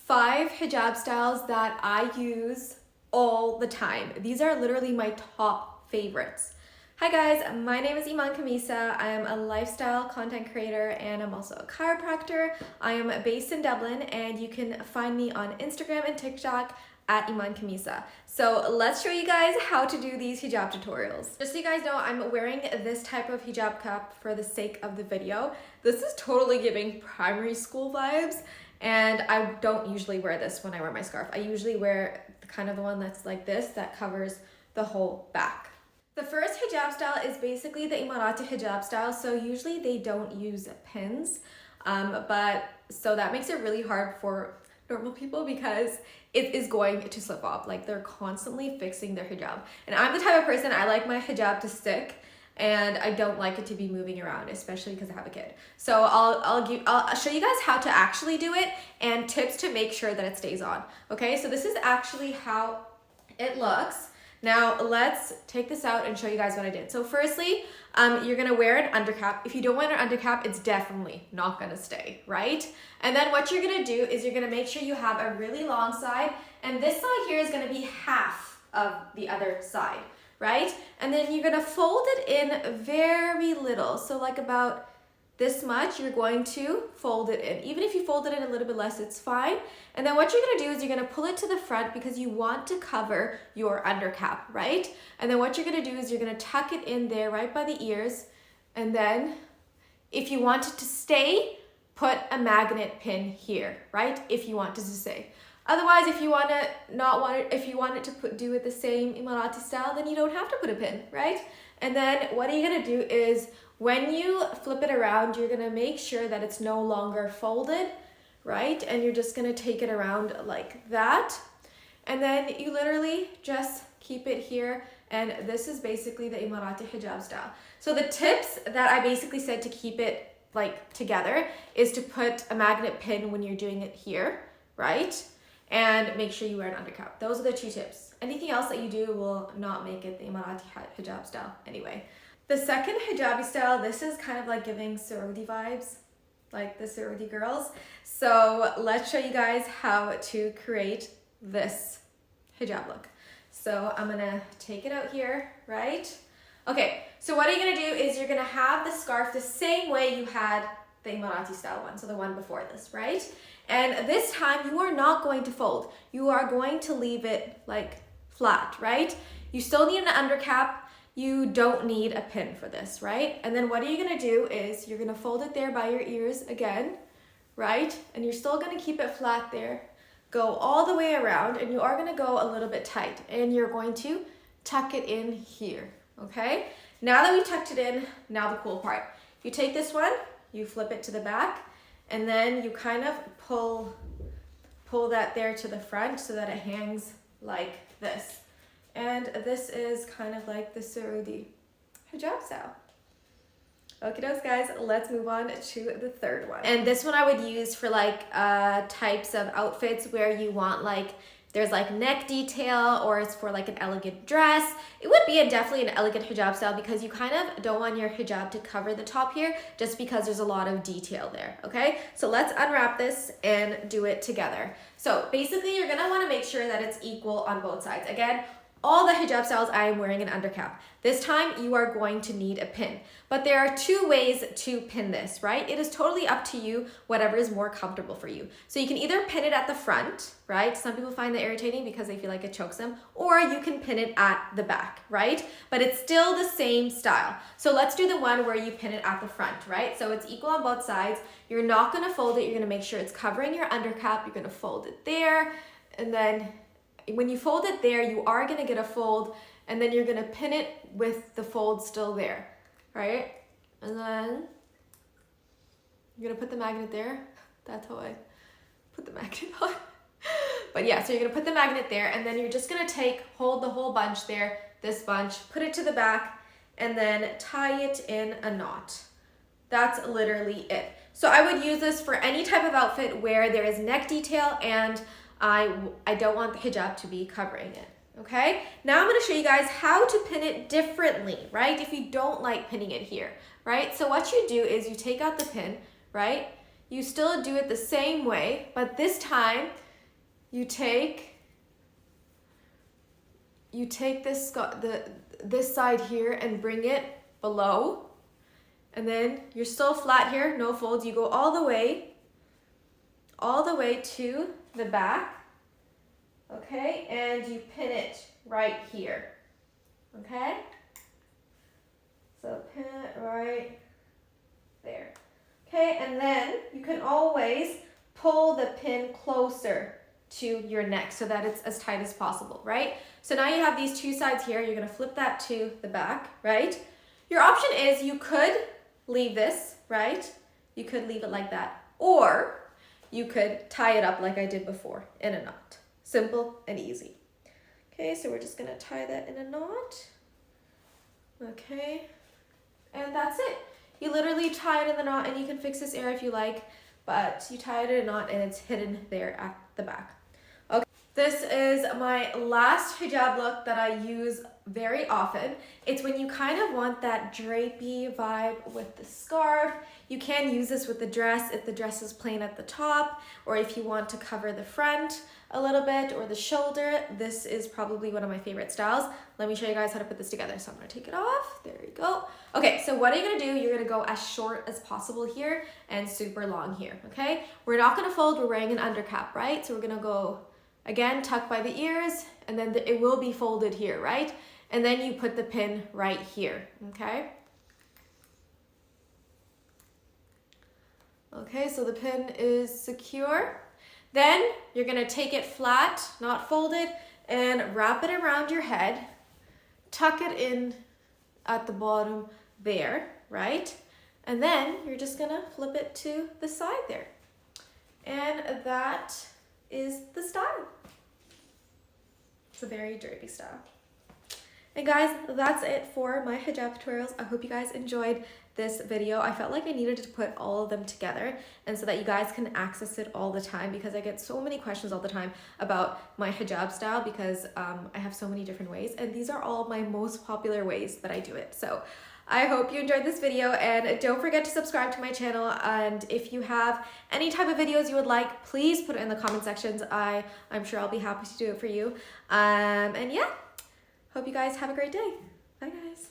5 hijab styles that I use all the time. These are literally my top favorites. Hi guys, my name is Iman Kamisa. I am a lifestyle content creator and I'm also a chiropractor. I am based in Dublin and you can find me on Instagram and TikTok at Iman Kamisa. So let's show you guys how to do these hijab tutorials. Just so you guys know, I'm wearing this type of hijab cap for the sake of the video. This is totally giving primary school vibes, and I don't usually wear this when I wear my scarf. I usually wear kind of the one that's like this, that covers the whole back. The first hijab style is basically the Emirati hijab style. So usually they don't use pins, but so that makes it really hard for normal people because it is going to slip off. Like they're constantly fixing their hijab. And I'm the type of person, I like my hijab to stick and I don't like it to be moving around, especially because I have a kid. So I'll show you guys how to actually do it and tips to make sure that it stays on. Okay, so this is actually how it looks. Now let's take this out and show you guys what I did. So firstly, you're gonna wear an undercap. If you don't wear an undercap, it's definitely not gonna stay, right? And then what you're gonna do is you're gonna make sure you have a really long side, and this side here is gonna be half of the other side, right? And then you're gonna fold it in very little. So like about this much, you're going to fold it in. Even if you fold it in a little bit less, it's fine. And then what you're gonna do is you're gonna pull it to the front because you want to cover your undercap, right? And then what you're gonna do is you're gonna tuck it in there right by the ears. And then if you want it to stay, put a magnet pin here, right? If you want it to stay. Otherwise, if you want it to do it the same Emirati style, then you don't have to put a pin, right? And then what you're gonna do is when you flip it around, you're gonna make sure that it's no longer folded, right? And you're just gonna take it around like that. And then you literally just keep it here. And this is basically the Emirati hijab style. So the tips that I basically said to keep it like together is to put a magnet pin when you're doing it here, right? And make sure you wear an undercap. Those are the 2 tips. Anything else that you do will not make it the Emirati hijab style anyway. The second hijabi style, this is kind of like giving Saudi vibes, like the Saudi girls. So let's show you guys how to create this hijab look. So I'm gonna take it out here, right? Okay, so what you're gonna do is you're gonna have the scarf the same way you had the Emirati style one, so the one before this, right? And this time you are not going to fold. You are going to leave it like flat, right? You still need an undercap. You don't need a pin for this, right? And then what are you gonna do is you're gonna fold it there by your ears again, right? And you're still gonna keep it flat there. Go all the way around and you are gonna go a little bit tight and you're going to tuck it in here, okay? Now that we've tucked it in, now the cool part. You take this one, you flip it to the back, and then you kind of pull that there to the front so that it hangs like this. And this is kind of like the Saudi hijab style. Okay, guys, let's move on to the third one. And this one I would use for like types of outfits where you want like, there's like neck detail or it's for like an elegant dress. It would be definitely an elegant hijab style because you kind of don't want your hijab to cover the top here just because there's a lot of detail there, okay? So let's unwrap this and do it together. So basically you're gonna wanna make sure that it's equal on both sides. Again, all the hijab styles I am wearing an undercap. This time you are going to need a pin, but there are 2 ways to pin this, right? It is totally up to you, whatever is more comfortable for you. So you can either pin it at the front, right? Some people find that irritating because they feel like it chokes them, or you can pin it at the back, right? But it's still the same style. So let's do the one where you pin it at the front, right? So it's equal on both sides. You're not gonna fold it. You're gonna make sure it's covering your undercap. You're gonna fold it there, and then when you fold it there, you are gonna get a fold, and then you're gonna pin it with the fold still there, right? And then you're gonna put the magnet there. That's how I put the magnet on. But yeah, so you're gonna put the magnet there, and then you're just gonna hold the whole bunch there, this bunch, put it to the back, and then tie it in a knot. That's literally it. So I would use this for any type of outfit where there is neck detail and I don't want the hijab to be covering it, okay? Now I'm gonna show you guys how to pin it differently, right? If you don't like pinning it here, right? So what you do is you take out the pin, right? You still do it the same way, but this time you take this side here and bring it below, and then you're still flat here, no folds. You go all the way to the back, okay, and you pin it right here, okay? So pin it right there, okay, and then you can always pull the pin closer to your neck so that it's as tight as possible, right? So now you have these two sides here. You're gonna flip that to the back, right? Your option is you could leave this, right? You could leave it like that, or you could tie it up like I did before in a knot. Simple and easy. Okay, so we're just gonna tie that in a knot. Okay, and that's it. You literally tie it in the knot, and you can fix this area if you like, but you tie it in a knot and it's hidden there at the back. Okay, this is my last hijab look that I use very often. It's when you kind of want that drapey vibe with the scarf. You can use this with the dress if the dress is plain at the top, or if you want to cover the front a little bit or the shoulder. This is probably one of my favorite styles. Let me show you guys how to put this together. So I'm gonna take it off. There you go. Okay, so what are you gonna do? You're gonna go as short as possible here and super long here, okay? We're not gonna fold, we're wearing an undercap, right? So we're gonna go, again, tuck by the ears, and then it will be folded here, right? And then you put the pin right here, okay? Okay, so the pin is secure. Then you're gonna take it flat, not folded, and wrap it around your head, tuck it in at the bottom there, right? And then you're just gonna flip it to the side there. And that is the style. It's a very drapey style. And guys, that's it for my hijab tutorials. I hope you guys enjoyed this video. I felt like I needed to put all of them together and so that you guys can access it all the time, because I get so many questions all the time about my hijab style, because I have so many different ways, and these are all my most popular ways that I do it. So I hope you enjoyed this video, and don't forget to subscribe to my channel. And if you have any type of videos you would like, please put it in the comment sections. I'm sure I'll be happy to do it for you. And yeah, hope you guys have a great day. Bye guys.